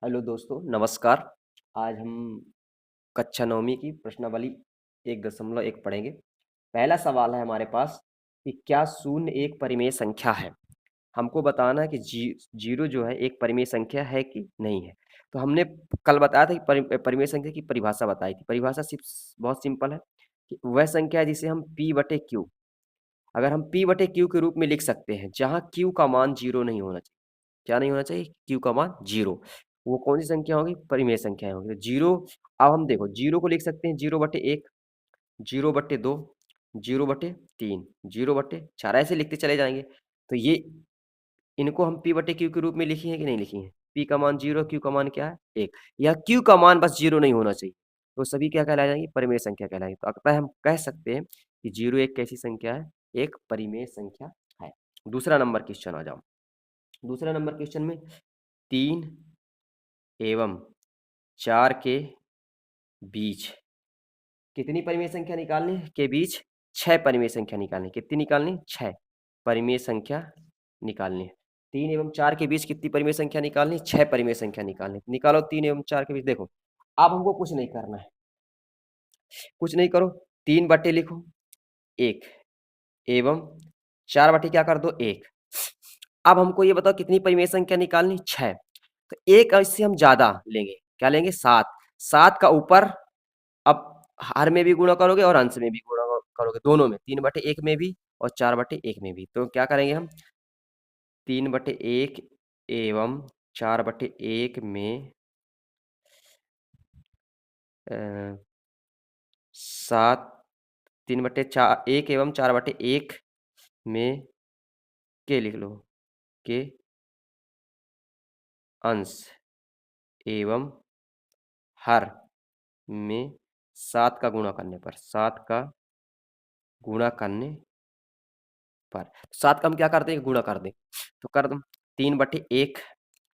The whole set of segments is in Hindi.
हेलो दोस्तों, नमस्कार। आज हम कक्षा 9वीं की प्रश्नावली 1.1 पढ़ेंगे। पहला सवाल है हमारे पास कि क्या शून्य एक परिमेय संख्या है? हमको बताना है कि जीरो जो है एक परिमेय संख्या है कि नहीं है। तो हमने कल बताया था कि परिमेय संख्या की परिभाषा बताई थी। परिभाषा सिर्फ बहुत सिंपल है कि वह संख्या है जिसे हम p बटे क्यू, अगर हम p बटे क्यू के रूप में लिख सकते हैं, जहाँ q का मान जीरो नहीं होना चाहिए। क्या नहीं होना चाहिए? q का मान जीरो। वो कौन सी संख्या होगी? परिमेय संख्या होगी। तो जीरो, अब हम देखो जीरो को लिख सकते हैं जीरो बटे एक, जीरो बटे दो, जीरो बटे तीन, जीरो बटे चार, ऐसे लिखते चले जाएंगे। तो ये इनको हम p बटे क्यू के रूप में लिखी है कि नहीं लिखी है? p का मान जीरो, q का मान क्या है? एक। यह q का मान बस जीरो नहीं होना चाहिए, तो सभी क्या कहलाए जाएंगे? परिमेय संख्या कहलाएंगे। तो अतः हम कह सकते हैं कि जीरो एक कैसी संख्या है? एक परिमेय संख्या है। दूसरा नंबर क्वेश्चन आ जाओ। दूसरा नंबर क्वेश्चन में 3 एवं 4 के बीच कितनी परिमेय संख्या निकालनी है? के बीच 6 परिमेय संख्या निकालनी। कितनी निकालनी? 6 परिमेय संख्या निकालनी है। 3 एवं 4 के बीच कितनी परिमेय संख्या निकालनी? 6 परिमेय संख्या निकालनी। निकालो 3 एवं 4 के बीच। देखो, अब हमको कुछ नहीं करना है, कुछ नहीं करो, 3 बटे लिखो एक, एवं 4 बटे क्या कर दो? एक। अब हमको ये बताओ कितनी परिमेय संख्या निकालनी? 6। तो एक इससे हम ज्यादा लेंगे, क्या लेंगे? 7। 7 का ऊपर अब हर में भी गुणा करोगे और अंश में भी गुणा करोगे, दोनों में, 3 बटे एक में भी और 4 बटे एक में भी। तो क्या करेंगे हम? 3 बटे एक एवं 4 बटे एक में 7, 3 बटे चार एक एवं 4 बटे एक में के लिख लो, के अंश एवं हर में 7 का गुणा करने पर, 7 का गुणा करने पर 7 का हम क्या करते हैं? गुणा कर दें। तो कर दो 3 बटे एक,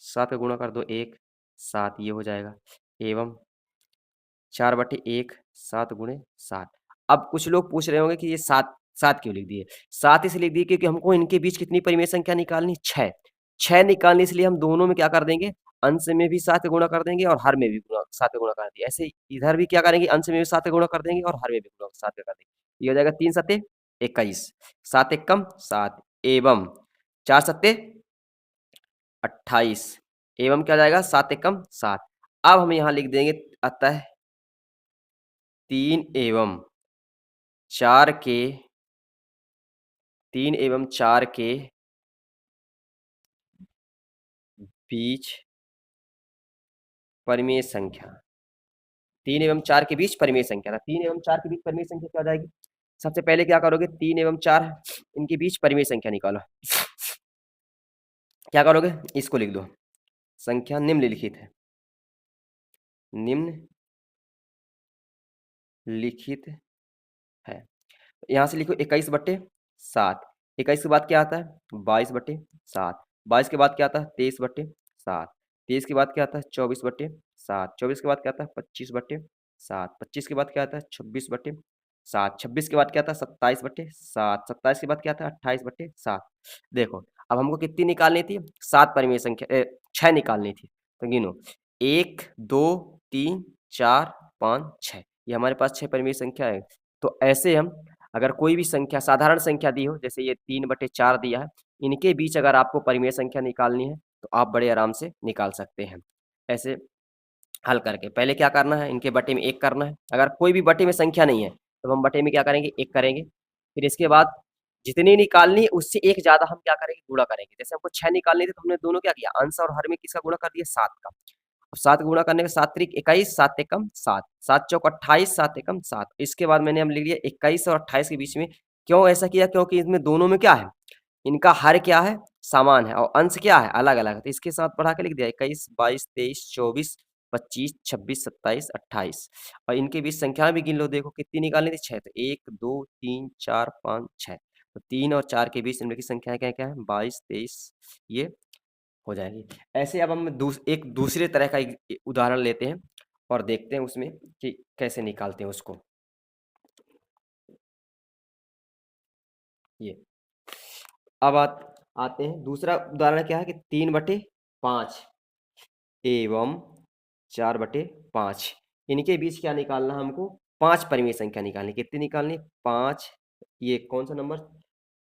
7 का गुणा कर दो एक, 7 ये हो जाएगा, एवं 4 बटे एक, 7 गुणे 7। अब कुछ लोग पूछ रहे होंगे कि ये 7 7 क्यों लिख दिए? 7 इसलिए लिख दिए क्योंकि हमको इनके बीच कितनी परिमेय संख्या निकालनी? 6। 6 निकालनी, इसलिए हम दोनों में क्या कर देंगे? अंश में भी 7 का गुणा कर देंगे और हर में भी 7 का गुणा कर देंगे। ऐसे इधर भी क्या करेंगे? अंश में भी 7 का गुणा कर देंगे और हर में भी 7 का कर देंगे। ये हो जाएगा 3 सत्ते 21, 7 एकम 7, एवं 4 सत्ते 28, एवं क्या जाएगा? 7 एकम 7। अब हम यहाँ लिख देंगे अतः 3 एवं 4 के 3 एवं 4 के बीच परिमेय संख्या, 3 एवं 4 के बीच परिमेय संख्या था। 3 एवं 4 के बीच परिमेय संख्या क्या हो जाएगी? सबसे पहले क्या करोगे? 3 एवं 4 इनके बीच परिमेय संख्या निकालो। क्या करोगे? इसको लिख दो, संख्या निम्नलिखित है, निम्नलिखित है। यहाँ से लिखो 21 बटे 7। 21 के बाद क्या आता है? 22 बटे 7। 22 के बाद क्या आता है? 23 बटे 7। 23 के बाद क्या आता है? 24 बटे 7। 24 के बाद क्या आता है? 25 बटे 7। 25 के बाद क्या आता है? 26 बटे 7। 26 के बाद क्या आता है? 27 बटे 7। 27 के बाद क्या आता है? 28 बटे 7। देखो, अब हमको कितनी निकालनी थी? 7 परिमेय संख्या 6 निकालनी थी। तो गिनो, 1 2 3 4 5 6, ये हमारे पास 6 परिमेय संख्या है। तो ऐसे हम अगर कोई भी संख्या, साधारण संख्या दी हो, जैसे ये 3 बटे 4 दिया है, इनके बीच अगर आपको परिमेय संख्या निकालनी है तो आप बड़े आराम से निकाल सकते हैं। ऐसे हल करके पहले क्या करना है? इनके बटे में 1 करना है। अगर कोई भी बटे में संख्या नहीं है तो हम बटे में क्या करेंगे? 1 करेंगे। फिर इसके बाद जितनी निकालनी है उससे एक ज्यादा हम क्या करेंगे? गुणा करेंगे। जैसे हमको 6 निकालनी थी तो हमने दोनों क्या किया? अंश और हर में किसका गुणा कर दिया? 7 का। 7 गुणा करने में 7 त्रिक 21, 7 एकम 7, 7 चौक 28, 7 एकम 7। इसके बाद मैंने हम लिख लिया 21 और 28 के बीच में। क्यों ऐसा किया? क्योंकि इसमें दोनों में क्या है? इनका हर क्या है? समान है और अंश क्या है? अलग अलग है। तो इसके साथ बढ़ा के लिख दिया 21, 22, 23, 24, 25, 26, 27, 28। और इनके बीच संख्या भी गिन लो, देखो कितनी निकालनी थी? 6। तो 1 2 3 4 5 6। तो 3 और 4 के बीच इनकी संख्या क्या क्या है? 22, 23, ये हो जाएगी। ऐसे अब हम एक दूसरे तरह का एक उदाहरण लेते हैं और देखते हैं उसमें कि कैसे निकालते हैं उसको। ये अब आते हैं, दूसरा उदाहरण क्या है कि 3 बटे 5 एवं 4/5। इनके बीच क्या निकालना हमको? 5 परिमेय संख्या निकालनी। कितनी निकालनी? 5। ये कौन सा नंबर?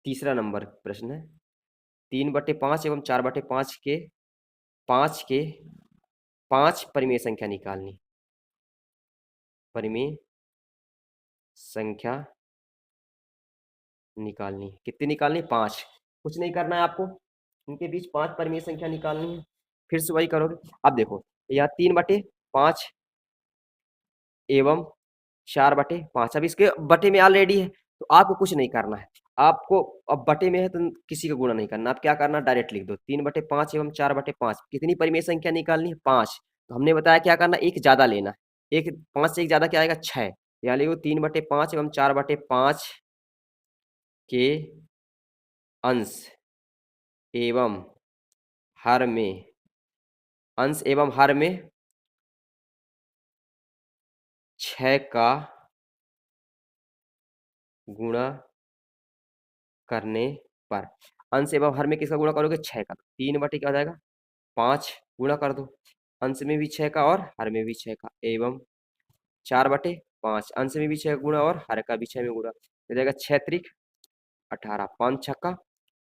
तीसरा नंबर प्रश्न है। 3/5 एवं 4/5 के 5 परिमेय संख्या निकालनी। परिमेय संख्या निकालनी। कितनी निकालनी? 5। कुछ नहीं करना है आपको, इनके बीच 5 परिमेय संख्या निकालनी है। फिर से वही करोगे। अब देखो, यहाँ 3/5 एवं 4/5, अब इसके बटे में ऑलरेडी है, तो आपको कुछ नहीं करना है। आपको अब बटे में है तो किसी का गुणा नहीं करना। आप क्या करना, डायरेक्ट लिख दो 3/5 एवं 4/5। कितनी परिमेय संख्या निकालनी है? 5। तो हमने बताया क्या करना, एक ज्यादा लेना है। एक 5 से एक ज्यादा क्या आएगा? 6। यहाँ लिखो 3/5 एवं 4/5 के अंश एवं हर में, अंश एवं हर में 6 का गुणा करने पर। अंश एवं हर में किसका गुणा करोगे? 6 का। 3 बटे क्या हो जाएगा? 5 गुणा कर दो, अंश में भी 6 का और हर में भी 6 का, एवं 4/5, अंश में भी 6 का गुणा और हर का भी 6 में गुणा, हो जाएगा 6 त्रिक 18, 5 छक्का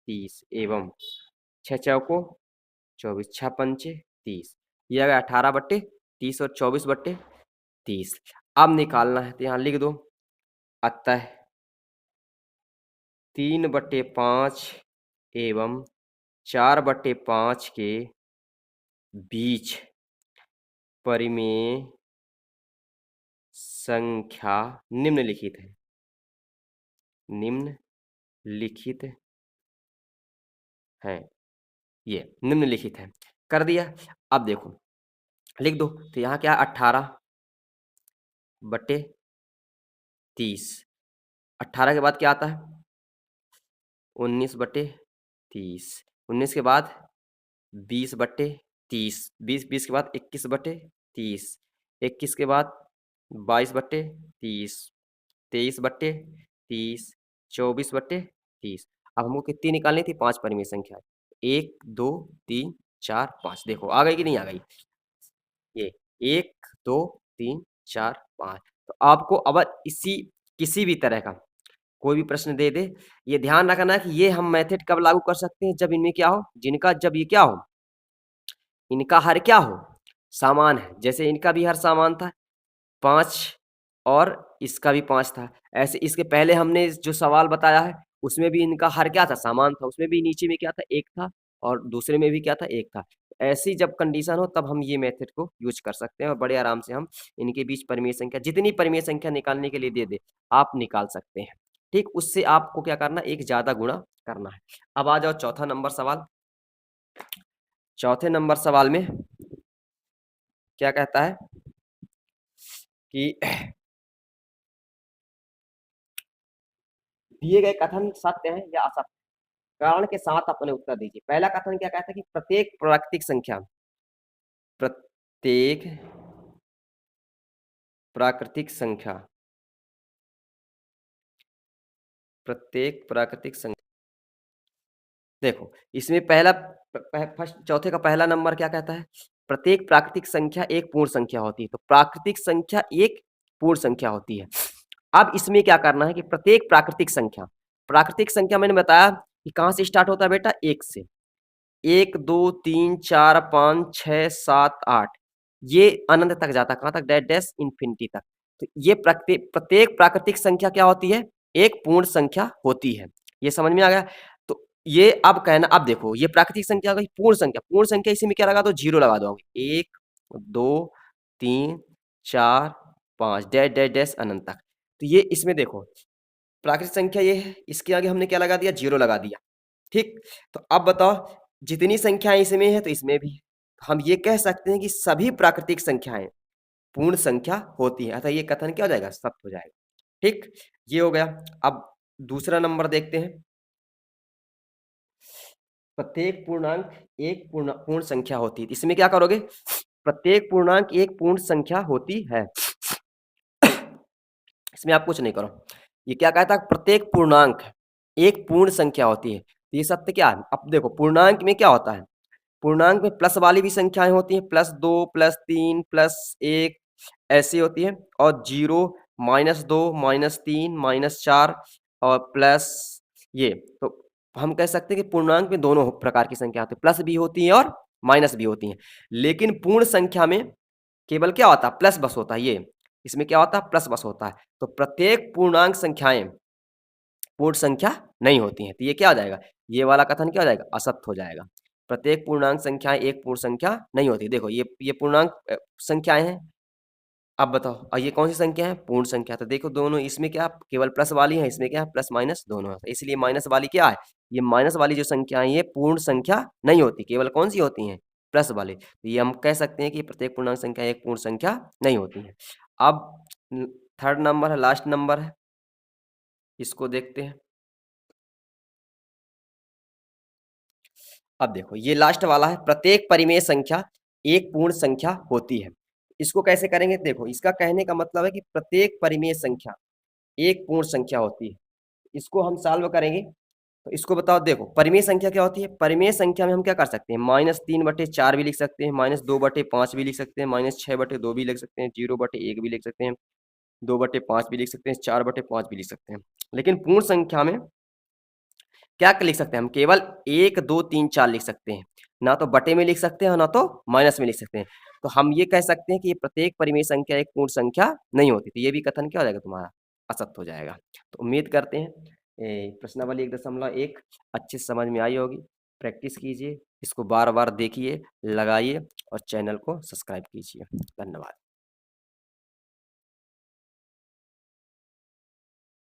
30, एवं 6 चौको 24, 6 पंचे 30। ये आ गया 18/30 और 24/30। अब निकालना है तो यहाँ लिख दो, अतः 3/5 एवं 4/5 के बीच परिमेय संख्या निम्नलिखित है। निम्नलिखित है, ये निम्नलिखित है। कर दिया। अब देखो लिख दो, तो यहाँ क्या? 18/30। 18 के बाद क्या आता है? 19/30। 19 के बाद 20/30। 20 के बाद 21/30। 21 के बाद 22/30। 23/30। 24/30। अब हमको कितनी निकालनी थी? 5 परिमेय संख्या। 1 2 3 4 5। देखो आ गई कि नहीं आ गई? ये 1 2 3 4 5। तो आपको अब इसी किसी भी तरह का कोई भी प्रश्न दे दे, ये ध्यान रखना है कि ये हम मेथड कब लागू कर सकते हैं? जब इनमें क्या हो, जिनका जब ये क्या हो, इनका हर क्या हो? समान है। जैसे इनका भी हर समान था 5 और इसका भी 5 था। ऐसे इसके पहले हमने जो सवाल बताया है उसमें भी इनका हर क्या था? समान था। उसमें भी नीचे में क्या था? 1 था, और दूसरे में भी क्या था? 1 था। ऐसी जब कंडीशन हो तब हम ये मेथड को यूज कर सकते हैं और बड़े आराम से हम इनके बीच परिमेय संख्या, जितनी परिमेय संख्या निकालने के लिए दे दे आप निकाल सकते हैं। ठीक, उससे आपको क्या करना, एक ज्यादा गुणा करना है। अब आ जाओ चौथा नंबर सवाल। चौथे नंबर सवाल में क्या कहता है कि दिए गए कथन सत्य है या असत्य, कारण के साथ अपने उत्तर दीजिए। पहला कथन क्या कहता है कि प्रत्येक प्राकृतिक संख्या प्रत्येक प्राकृतिक संख्या। देखो इसमें पहला फर्स्ट चौथे का पहला नंबर क्या कहता है? प्रत्येक प्राकृतिक संख्या एक पूर्ण संख्या होती है। तो प्राकृतिक संख्या एक पूर्ण संख्या होती है। अब इसमें क्या करना है कि प्राकृतिक संख्या मैंने बताया कि कहां से स्टार्ट होता है बेटा? 1 से। 1 2 3 4 5 6 7 8, ये अनंत तक जाता है। कहां तक? डैश डैश इन्फिनिटी तक। तो ये प्रत्येक प्राकृतिक संख्या क्या होती है? एक पूर्ण संख्या होती है। ये समझ में आ गया? तो ये अब कहना, अब देखो ये प्राकृतिक संख्या हो गई पूर्ण संख्या। पूर्ण संख्या इसी में क्या लगा दो? 0 लगा दो। 1 2 3 4 5 डैश डैश डैश अनंत तक। तो ये इसमें देखो प्राकृतिक संख्या ये है, इसके आगे हमने क्या लगा दिया? 0 लगा दिया। ठीक, तो अब बताओ जितनी संख्याएं इसमें है तो इसमें भी है। हम ये कह सकते हैं कि सभी प्राकृतिक संख्याएं पूर्ण संख्या होती है। अतः ये कथन क्या हो जाएगा? सत्य हो जाएगा। ठीक, ये हो गया। अब दूसरा नंबर देखते हैं। प्रत्येक पूर्णांक एक पूर्ण संख्या होती है। इसमें क्या करोगे? प्रत्येक पूर्णांक एक पूर्ण संख्या होती है। इसमें आप कुछ नहीं करो। ये क्या कहता है? प्रत्येक पूर्णांक एक पूर्ण संख्या होती है। तो ये सत्य क्या है? अब देखो पूर्णांक में क्या होता है? पूर्णांक में प्लस वाली भी संख्याएं होती हैं, +2 +3 +1 ऐसी होती है, और 0 -2 -3 -4 और प्लस ये। तो हम कह सकते हैं कि पूर्णांक में दोनों प्रकार की संख्या होती है, प्लस भी होती है और माइनस भी होती हैं। लेकिन पूर्ण संख्या में केवल क्या होता है, प्लस बस होता है। ये इसमें क्या होता है, प्लस बस होता है। तो प्रत्येक पूर्णांक संख्याएं पूर्ण संख्या नहीं होती हैं, तो ये क्या हो जाएगा, ये वाला कथन क्या हो जाएगा, असत्य हो जाएगा। प्रत्येक पूर्णांक संख्याएं एक पूर्ण संख्या नहीं होती। देखो ये पूर्णांक संख्याएं हैं। अब बताओ, और ये कौन सी संख्या है, पूर्ण संख्या। तो देखो दोनों इसमें क्या केवल प्लस वाली है, इसमें क्या है प्लस माइनस दोनों है, इसलिए माइनस वाली क्या है, ये माइनस वाली जो संख्या है ये पूर्ण संख्या नहीं होती, केवल कौन सी होती हैं, प्लस वाली। तो ये हम कह सकते हैं कि प्रत्येक पूर्णांक संख्या एक पूर्ण संख्या नहीं होती है। अब थर्ड नंबर है, लास्ट नंबर है, इसको देखते हैं। अब देखो ये लास्ट वाला है, प्रत्येक परिमेय संख्या एक पूर्ण संख्या होती है। इसको कैसे करेंगे, देखो इसका कहने का मतलब है कि प्रत्येक परिमेय संख्या एक पूर्ण संख्या होती है। इसको हम सॉल्व करेंगे, तो इसको बताओ। देखो परिमेय संख्या क्या होती है, परिमेय संख्या में हम क्या कर सकते हैं, -3/4 भी लिख सकते हैं, -2/5 भी लिख सकते हैं, -6/2 भी लिख सकते हैं, 0/1 भी लिख सकते हैं, 2/5 भी लिख सकते हैं, 4/5 भी लिख सकते हैं। लेकिन पूर्ण संख्या में क्या लिख सकते हैं, हम केवल 1 2 3 4 लिख सकते हैं, ना तो बटे में लिख सकते हैं ना तो माइनस में लिख सकते हैं। तो हम ये कह सकते हैं कि ये प्रत्येक परिमेय संख्या एक पूर्ण संख्या नहीं होती। तो ये भी कथन क्या हो जाएगा तुम्हारा, असत्य हो जाएगा। तो उम्मीद करते हैं प्रश्नावली 1.1 अच्छे से समझ में आई होगी। प्रैक्टिस कीजिए, इसको बार बार देखिए, लगाइए और चैनल को सब्सक्राइब कीजिए। धन्यवाद।